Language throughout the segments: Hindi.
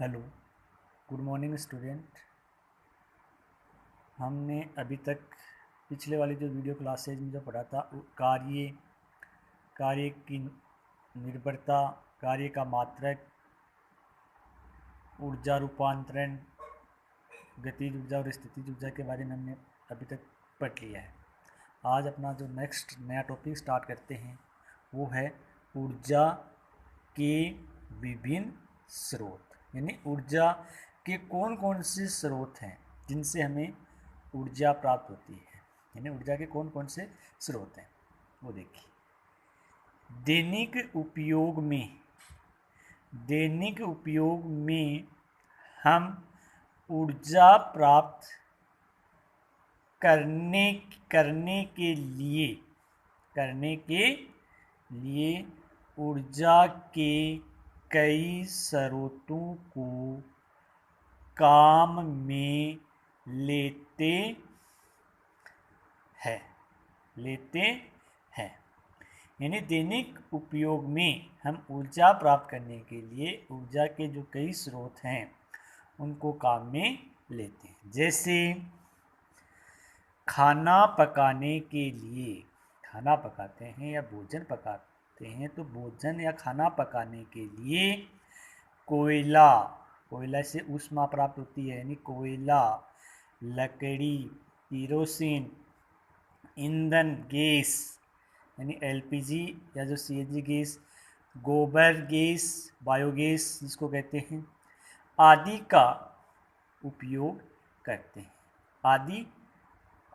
Hello, good morning student. हमने अभी तक पिछले वाली जो वीडियो क्लासेज में जो पढ़ा था कार्य की निर्भरता, कार्य का मात्रक, ऊर्जा रूपांतरण, गतिज ऊर्जा और स्थितिज ऊर्जा के बारे में हमने अभी तक पढ़ लिया है। आज अपना जो नेक्स्ट नया टॉपिक स्टार्ट करते हैं वो है ऊर्जा के विभिन्न स्रोत, यानी ऊर्जा के कौन कौन से स्रोत हैं जिनसे हमें ऊर्जा प्राप्त होती है, यानी ऊर्जा के कौन कौन से स्रोत हैं वो देखिए। दैनिक उपयोग में हम ऊर्जा प्राप्त करने के लिए ऊर्जा के कई स्रोतों को काम में लेते हैं। यानी दैनिक उपयोग में हम ऊर्जा प्राप्त करने के लिए ऊर्जा के जो कई स्रोत हैं उनको काम में लेते हैं। जैसे खाना पकाने के लिए, खाना पकाते हैं या भोजन पकाते हैं तो भोजन या खाना पकाने के लिए कोयला से ऊष्मा प्राप्त होती है, यानी कोयला, लकड़ी, केरोसिन, ईंधन गैस यानी एलपीजी या जो सीएनजी गैस, गोबर गैस, बायोगैस जिसको कहते हैं, आदि का उपयोग करते हैं, आदि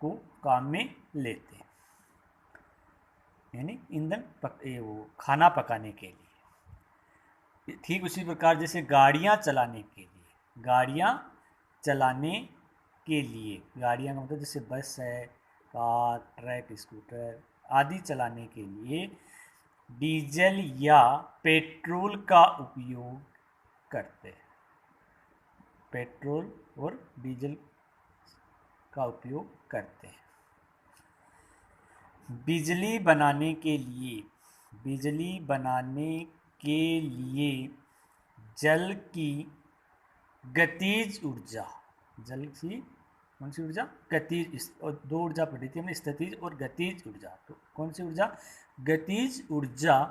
को काम में लेते हैं, यानी ईंधन वो खाना पकाने के लिए। ठीक उसी प्रकार जैसे गाड़ियाँ चलाने गाड़ियाँ का मतलब जैसे बस है, कार, ट्रक, स्कूटर आदि चलाने के लिए डीजल या पेट्रोल का उपयोग करते हैं। पेट्रोल और डीजल का उपयोग करते हैं। बिजली बनाने के लिए जल की गतिज ऊर्जा, जल की कौन सी ऊर्जा? गतिज। और दो ऊर्जा पढ़ी थी हमने, स्थितिज और गतिज ऊर्जा। तो कौन सी ऊर्जा? गतिज ऊर्जा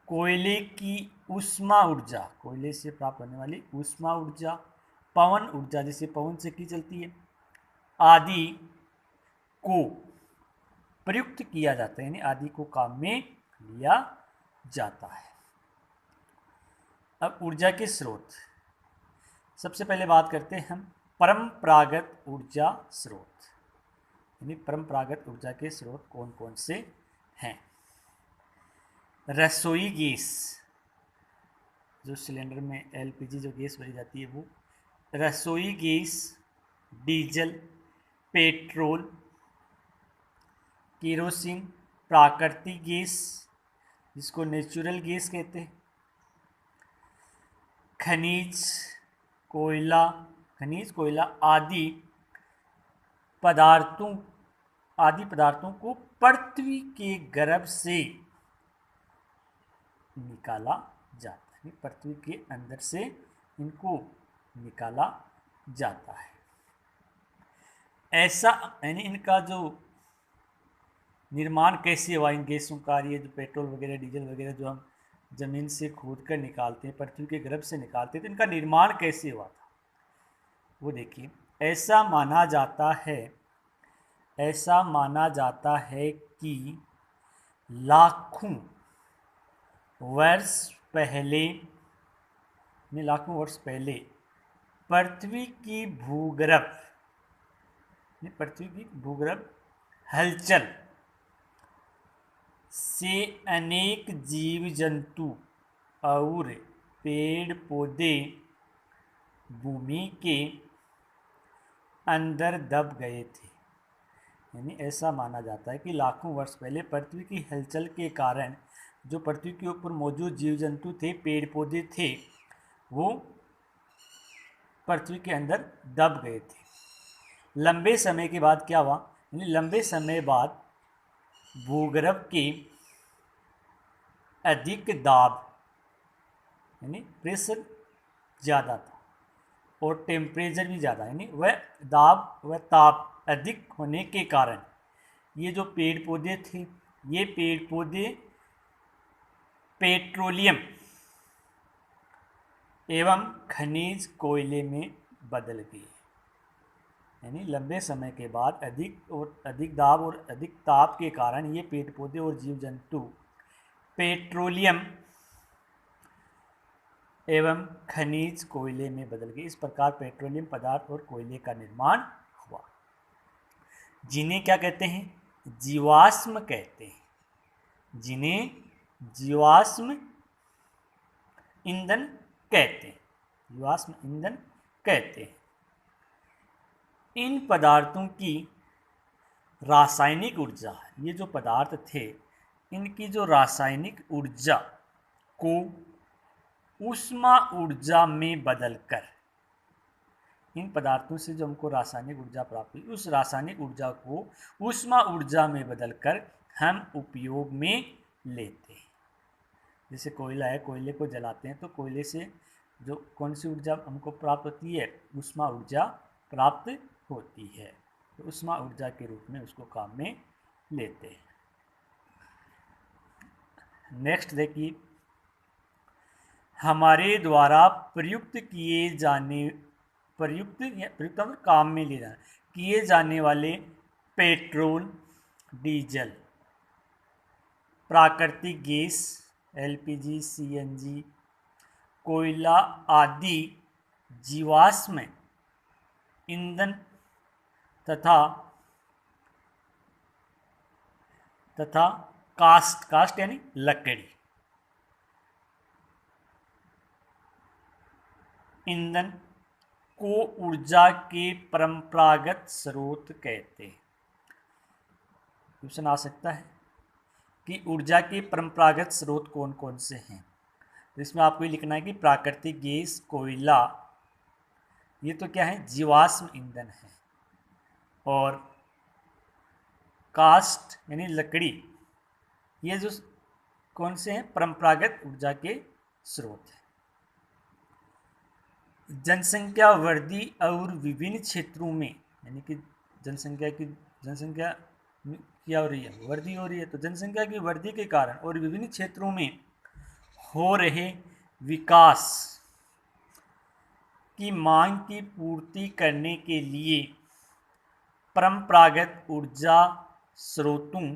कोयले की ऊष्मा ऊर्जा, कोयले से प्राप्त होने वाली ऊष्मा ऊर्जा, पवन ऊर्जा जैसे पवन चक्की चलती है, आदि को प्रयुक्त किया जाता है, यानी आदि को काम में लिया जाता है। अब ऊर्जा के स्रोत, सबसे पहले बात करते हैं हम परंपरागत ऊर्जा स्रोत, यानी परंपरागत ऊर्जा के स्रोत कौन कौन से हैं। रसोई गैस, जो सिलेंडर में एलपीजी जो गैस भरी जाती है वो, रसोई गैस, डीजल, पेट्रोल, केरोसिन, प्राकृतिक गैस जिसको नेचुरल गैस कहते हैं, खनिज कोयला आदि पदार्थों को पृथ्वी के गर्भ से निकाला जाता है, पृथ्वी के अंदर से इनको निकाला जाता है। ऐसा यानी इनका जो निर्माण कैसे हुआ इन गैसों का, ये जो पेट्रोल वगैरह डीजल वगैरह जो हम ज़मीन से खोद कर निकालते हैं, पृथ्वी के गर्भ से निकालते हैं, तो इनका निर्माण कैसे हुआ था वो देखिए। ऐसा माना जाता है कि लाखों वर्ष पहले पृथ्वी की भूगर्भ हलचल से अनेक जीव जंतु और पेड़ पौधे भूमि के अंदर दब गए थे। यानी ऐसा माना जाता है कि लाखों वर्ष पहले पृथ्वी की हलचल के कारण जो पृथ्वी के ऊपर मौजूद जीव जंतु थे, पेड़ पौधे थे, वो पृथ्वी के अंदर दब गए थे। लंबे समय के बाद क्या हुआ? यानी लंबे समय बाद भूगर्भ के अधिक दाब यानी प्रेशर ज़्यादा था और टेम्परेचर भी ज़्यादा, यानी वह दाब व ताप अधिक होने के कारण ये जो पेड़ पौधे थे, ये पेड़ पौधे पेट्रोलियम एवं खनिज कोयले में बदल गए। यानी लंबे समय के बाद अधिक दाब और अधिक ताप के कारण ये पेड़ पौधे और जीव जंतु पेट्रोलियम एवं खनिज कोयले में बदल गए। इस प्रकार पेट्रोलियम पदार्थ और कोयले का निर्माण हुआ, जिन्हें क्या कहते हैं? जीवाश्म कहते हैं, जिन्हें जीवाश्म ईंधन कहते हैं, जीवाश्म ईंधन कहते हैं। इन पदार्थों की रासायनिक ऊर्जा, ये जो पदार्थ थे इनकी जो रासायनिक ऊर्जा को ऊष्मा ऊर्जा में बदलकर, इन पदार्थों से जो हमको रासायनिक ऊर्जा प्राप्त हुई, उस रासायनिक ऊर्जा को ऊष्मा ऊर्जा में बदलकर हम उपयोग में लेते हैं। जैसे कोयला है, कोयले को जलाते हैं तो कोयले से जो कौन सी ऊर्जा हमको प्राप्त होती है? ऊष्मा ऊर्जा प्राप्त होती है। तो ऊष्मा ऊर्जा के रूप में उसको काम में लेते हैं। नेक्स्ट देखिए, हमारे द्वारा प्रयुक्त काम में ले जाने किए जाने वाले पेट्रोल, डीजल, प्राकृतिक गैस एलपीजी, सीएनजी, कोयला आदि जीवाश्म ईंधन तथा कास्ट यानी लकड़ी ईंधन को ऊर्जा के परंपरागत स्रोत कहते हैं। क्वेश्चन आ सकता है कि ऊर्जा के परंपरागत स्रोत कौन कौन से हैं? तो इसमें आपको ये लिखना है कि प्राकृतिक गैस, कोयला, ये तो क्या है? जीवाश्म ईंधन है। और कास्ट यानी लकड़ी, ये जो कौन से हैं? परंपरागत ऊर्जा के स्रोत हैं। जनसंख्या वृद्धि और विभिन्न क्षेत्रों में, यानी कि जनसंख्या क्या हो रही है? वृद्धि हो रही है। तो जनसंख्या की वृद्धि के कारण और विभिन्न क्षेत्रों में हो रहे विकास की मांग की पूर्ति करने के लिए परंपरागत ऊर्जा स्रोतों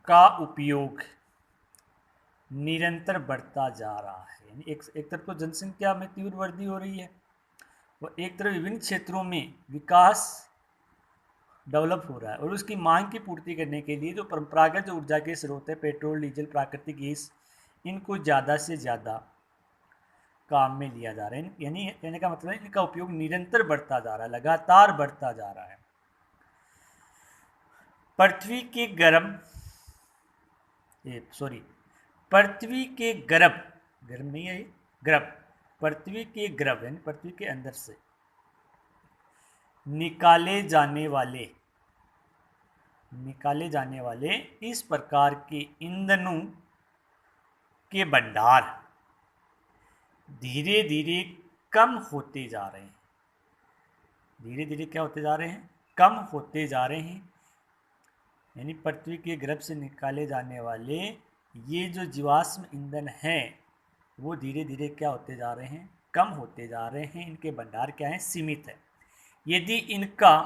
का उपयोग निरंतर बढ़ता जा रहा है। यानी एक तरफ तो जनसंख्या में तीव्र वृद्धि हो रही है और एक तरफ विभिन्न क्षेत्रों में विकास डेवलप हो रहा है, और उसकी मांग की पूर्ति करने के लिए जो परंपरागत ऊर्जा के स्रोत है, पेट्रोल, डीजल, प्राकृतिक गैस, इनको ज़्यादा से ज़्यादा काम में लिया जा रहा है। यानी कहने का मतलब है इनका उपयोग निरंतर बढ़ता जा रहा है, लगातार बढ़ता जा रहा है। पृथ्वी के गर्भ यानी पृथ्वी के अंदर से निकाले जाने वाले इस प्रकार के ईंधनों के भंडार धीरे धीरे कम होते जा रहे हैं। धीरे धीरे क्या होते जा रहे हैं? कम होते जा रहे हैं। यानी पृथ्वी के गर्भ से निकाले जाने वाले ये जो जीवाश्म ईंधन हैं वो धीरे धीरे क्या होते जा रहे हैं? कम होते जा रहे हैं। इनके भंडार क्या है? सीमित है। यदि इनका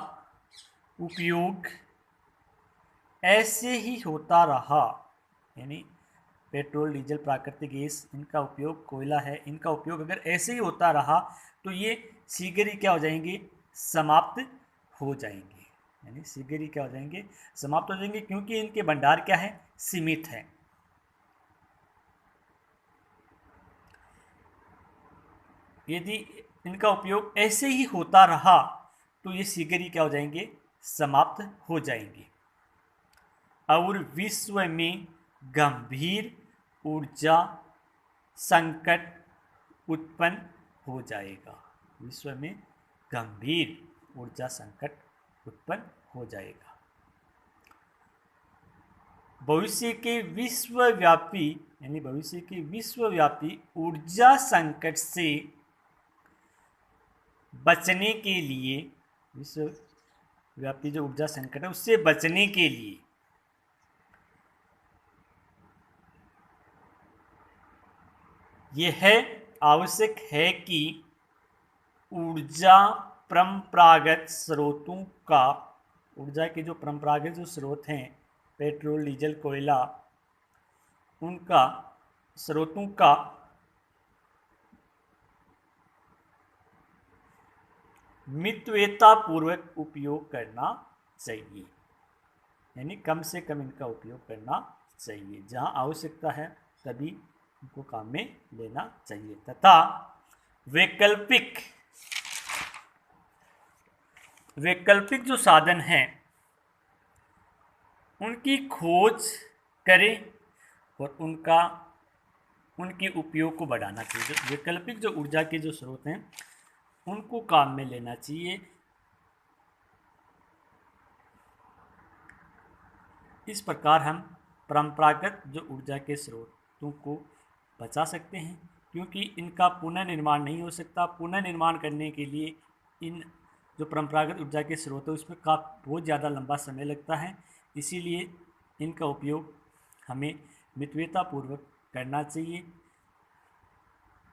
उपयोग ऐसे ही होता रहा, यानी पेट्रोल, डीजल, प्राकृतिक गैस, इनका उपयोग, कोयला है, इनका उपयोग अगर ऐसे ही होता रहा तो ये शीघ्र ही क्या हो जाएंगे? समाप्त हो जाएंगे। यानी शीघ्र ही क्या हो जाएंगे? समाप्त हो जाएंगे, क्योंकि इनके भंडार क्या है? सीमित है। यदि इनका उपयोग ऐसे ही होता रहा तो ये शीघ्र ही क्या हो जाएंगे? समाप्त हो जाएंगे और विश्व में गंभीर ऊर्जा संकट उत्पन्न हो जाएगा। विश्व में गंभीर ऊर्जा संकट उत्पन्न हो जाएगा। भविष्य के विश्वव्यापी यानी भविष्य के विश्वव्यापी ऊर्जा संकट से बचने के लिए, विश्वव्यापी जो ऊर्जा संकट है उससे बचने के लिए यह आवश्यक है कि ऊर्जा परंपरागत स्रोतों का, ऊर्जा के जो परंपरागत जो स्रोत हैं पेट्रोल, डीजल, कोयला, उनका स्रोतों का मितव्ययतापूर्वक उपयोग करना चाहिए, यानी कम से कम इनका उपयोग करना चाहिए। जहां आवश्यकता है तभी इनको काम में लेना चाहिए तथा वैकल्पिक जो साधन हैं उनकी खोज करें और उनके उपयोग को बढ़ाना चाहिए। जो वैकल्पिक जो ऊर्जा के जो स्रोत हैं उनको काम में लेना चाहिए। इस प्रकार हम परंपरागत जो ऊर्जा के स्रोतों को बचा सकते हैं, क्योंकि इनका पुनर्निर्माण नहीं हो सकता। पुनर्निर्माण करने के लिए इन जो परंपरागत ऊर्जा के स्रोत है उसमें बहुत ज़्यादा लंबा समय लगता है, इसीलिए इनका उपयोग हमें मितव्ययतापूर्वक करना चाहिए।